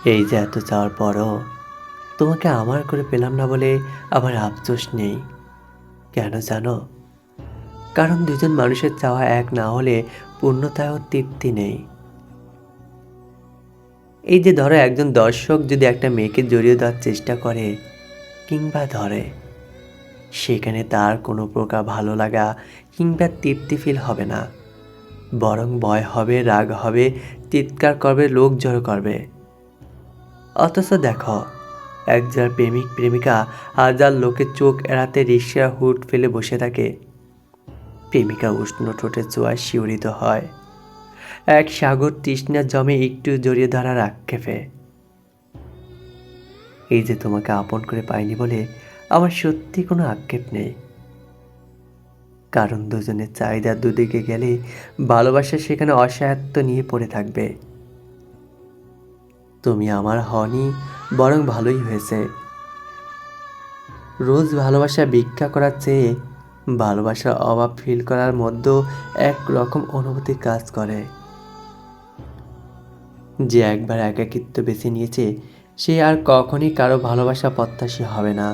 এই যে এত চাওয়ার পরও তোমাকে আমার করে পেলাম না বলে আমার আফসোস নেই। কেন জানো? কারণ দুজন মানুষের চাওয়া এক না হলে পূর্ণতায়ও তৃপ্তি নেই। এই যে ধরো একজন দর্শক যদি একটা মেয়েকে জড়িয়ে দেওয়ার চেষ্টা করে কিংবা ধরে, সেখানে তার কোনো প্রকার ভালো লাগা কিংবা তৃপ্তি ফিল হবে না, বরং ভয় হবে, রাগ হবে, চিৎকার করবে, লোক জড়ো করবে। অথচ দেখো, একজন প্রেমিক প্রেমিকা হাজার লোকের চোখ এড়াতে রিকশা হুড ফেলে বসে থাকে, প্রেমিকা উষ্ণ ঠোঁটে ছোঁয়ায় শিহরিত হয়, এক সাগর তৃষ্ণা জমে একটু জড়িয়ে ধরার আক্ষেপে। এই যে তোমাকে আপন করে পাইনি বলে আমার সত্যি কোনো আক্ষেপ নেই, কারণ দুজনের চাহিদা দুদিকে গেলে ভালোবাসা সেখানে অসহায়ত্ব নিয়ে পড়ে থাকবে। তুমি আমার হওনি, বরং ভালোই হয়েছে। রোজ ভালোবাসা ভিক্ষা করার চেয়ে ভালোবাসার অভাব ফিল করার মধ্যেও এক রকম অনুভূতি কাজ করে। যে একবার একাকিত্ব বেছে নিয়েছে সে আর কখনই কারো ভালোবাসা প্রত্যাশী হবে না।